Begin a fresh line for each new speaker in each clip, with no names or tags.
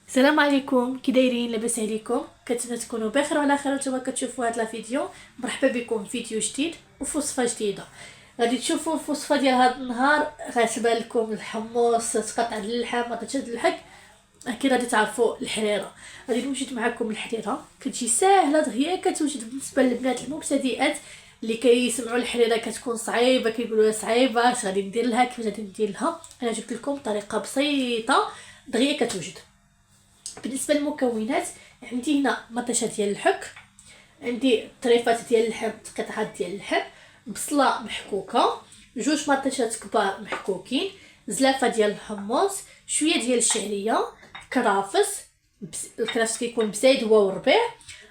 السلام عليكم، كي دايرين؟ لاباس عليكم؟ كنتمنى تكونوا بخير وعلى خير. نتوما كتشوفوا هذا الفيديو، مرحبا بكم في فيديو جديد وفي وصفه جديده. غادي تشوفوا في وصفه ديال هذا النهار غتبان لكم الحمص، قطع اللحم، طاجه اللحم. كي غادي تعرفوا الحريره، غادي نوجد معكم الحريره. كتجي ساهله دغيا، كتوجد بالنسبه للبنات المبتدئات اللي كيسمعوا الحريره كتكون صعيبه، كيقولوا صعيبه اش غادي ندير لها، كيفاش غادي ندير لها. انا جبت لكم طريقه بسيطه دغيا كتوجد. بالنسبه للمكونات، عندي هنا مطيشه ديال الحك، عندي طريفات ديال اللحم، قطعات ديال اللحم، بصله محكوكه، جوج مطيشات كبار محكوكين، زلافه ديال الحمص، شويه ديال الشعريه، كرافس. الكرافس كيكون بزايد هو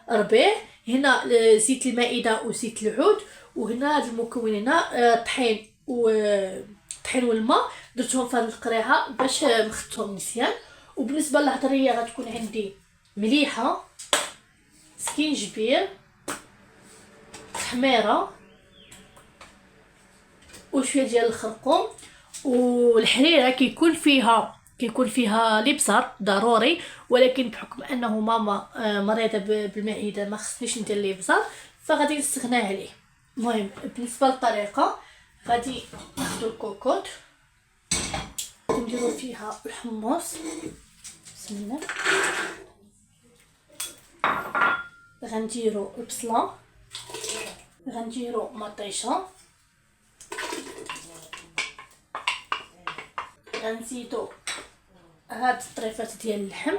وربيع. هنا زيت المائده وزيت العود. وهنا هاد المكونين هنا طحين طحين والماء، درتهم في هاد القريعه باش نخدتهم مزيان. وبالنسبه للعطريه غتكون عندي مليحه، سكينجبير، تحميره، وشويه ديال الخرقوم. والحريره كيكون فيها الابصار ضروري، ولكن بحكم انه ماما مريضه بالمعده ما خصنيش ندير الابصار، فغادي نستغنى عليه. المهم بالنسبه للطريقه، غادي ناخذ الكوكوط نديرو فيها الحمص. بسم الله. غنديرو البصله، غنديرو مطيشه، غنزيدو هاد الطريفات ديال اللحم،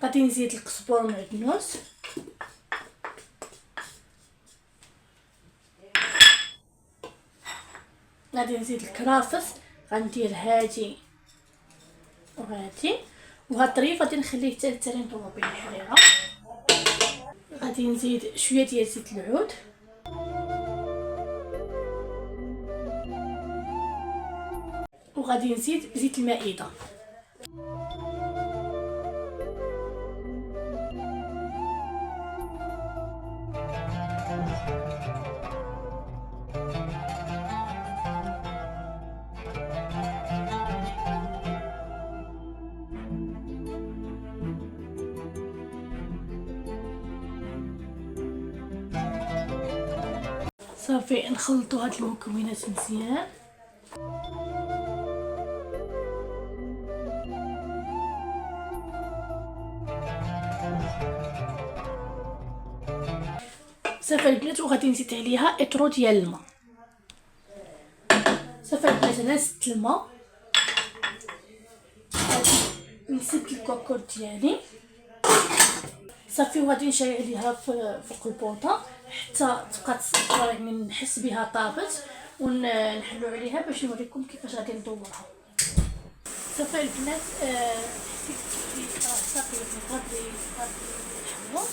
غادي نزيد القزبر والمعدنوس، غادي نزيد الكرافس، غندير هادي وهادي. وهاد الطريف غادي نخليه حتى التالي نضربو بين الحريره. غادي نزيد شويه ديال زيت العود، وغادي نزيد زيت المائده. صافي نخلطوا هاد المكونات مزيان. صافي البنات، وغادي نزيد عليها اطرو ديال الماء. صافي البنات، انا زدت الماء، نسيت الكوكوط ديالي. صافي وغادي نشعل عليها فوق البوطه حتى تبقى يعني نحس بها طابت، ونحلو عليها باش نوريكم كيفاش غادي ندورها. صافي البنات، حسيت صافي غادي نحلو.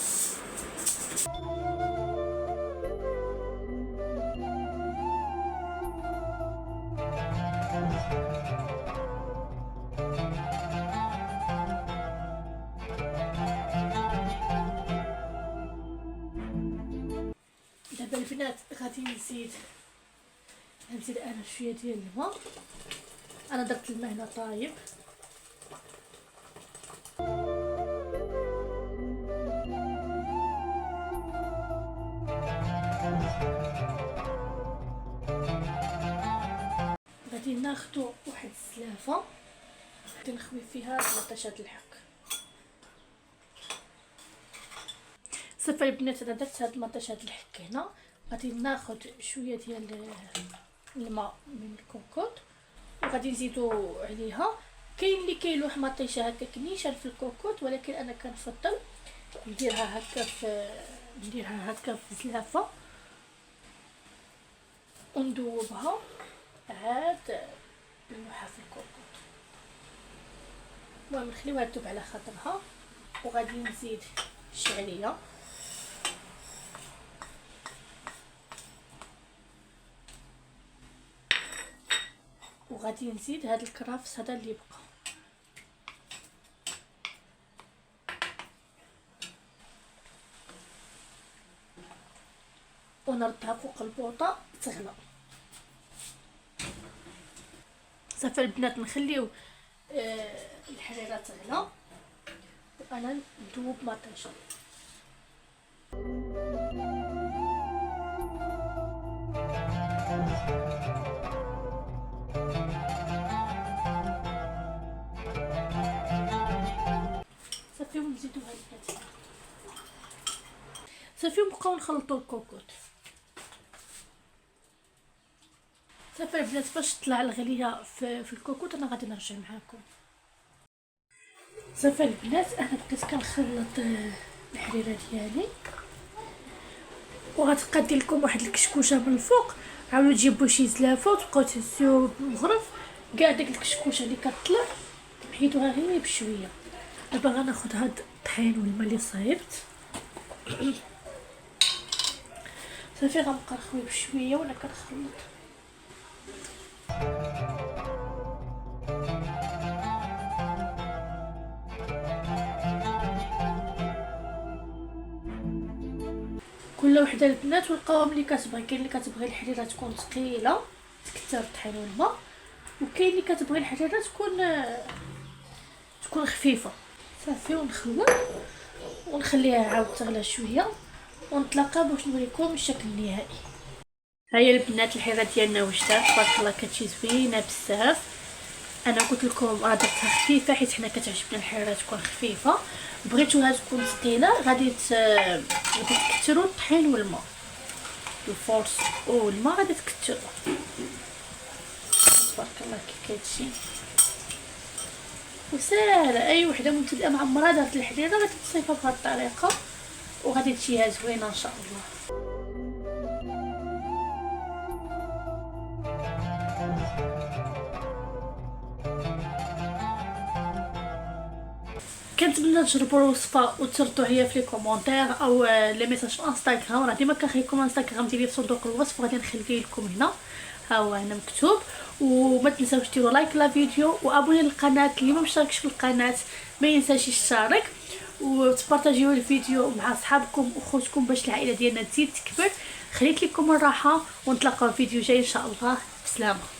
دابا البنات غادي نزيد انا شويه ديال الماء. انا درت الماء هنا طايب. غادي ناخدو واحد السلافه، غادي نخوي فيها مطيشه الحك. صافي البنات، انا درت هاد مطيشه الحك هنا. غادي ناخد شويه ديال الماء من الكوكوط وغادي نزيدو عليها. كاين اللي كيلوح مطيشه هكا نيشان في الكوكوط، ولكن انا كنفضل نديرها هكا في زلافه وندوبها عاد نلوحها في الكوكوط. المهم نخليوها تذوب على خاطرها. وغادي نزيد الشعريه، وغادي نزيد هاد الكرافس هذا اللي بقى. ونردها فوق البوطه تغلى. صافي البنات نخليو الحريره تغلى وانا ندوب مطيشه. صافي ونزيدوها البنات. صافي ونبقاو نخلطوا الكوكوط. صافي البنات فاش طلع الغليه في الكوكوط انا غادي نرجع معاكم. صافي البنات انا بديت كنخلط الحريره ديالي وغتبقى دير لكم واحد الكشكوشه من الفوق. عاودوا تجيبوا شي زلافه وتبقاو تهزوه بالمغرف كاع ديك الكشكوشه اللي كتطلع نحيدوها غير بشويه. دابا غناخذ هاد الطحين والماء اللي صايبت صافي غنبقى نخوي بشويه وانا كنخلط. كل وحده البنات والقوام اللي كتبغي. كاين اللي كتبغي الحريره تكون ثقيله تكثر الطحين والماء، وكاين اللي كتبغي الحريره تكون خفيفه. صافي ونخلط ونخليها عاود تغلى شويه ونتلاقى باش نوريكم الشكل النهائي. هيا البنات الحريره ديالنا وجدات تبارك الله كتجي زوينه بزاف. انا قلت لكم راه درتها خفيفه حيت حنا كتعجبنا الحريره تكون خفيفه. بغيتوها تكون ثقيله غادي تكثروا الطحين والماء، الفورس والماء غادي تكثروا. تبارك الله كي كتجي وسهله. اي وحده مبتدئه مع عمرها دارت الحريره غادي تصيفها بهذه الطريقه وغادي تجيها زوينه ان شاء الله. كنتمنى تجربوا الوصفه وتردوا عليا في لي كومونتير او لي ميساج في انستغرام. راه ديما كنخليكم انستغرام ديالي في صندوق الوصف وغادي نخليه لكم هنا، ها هو هنا مكتوب. وما تنساوش ديروا لايك لا فيديو وابوني للقناه. اللي ما مشتركش في القناه ما ينساش يشترك وتبارطاجيو الفيديو مع اصحابكم وخوتكم باش العائله ديالنا تزيد تكبر. خليت لكم الراحه ونتلاقاو في فيديو جاي ان شاء الله. بسلامه.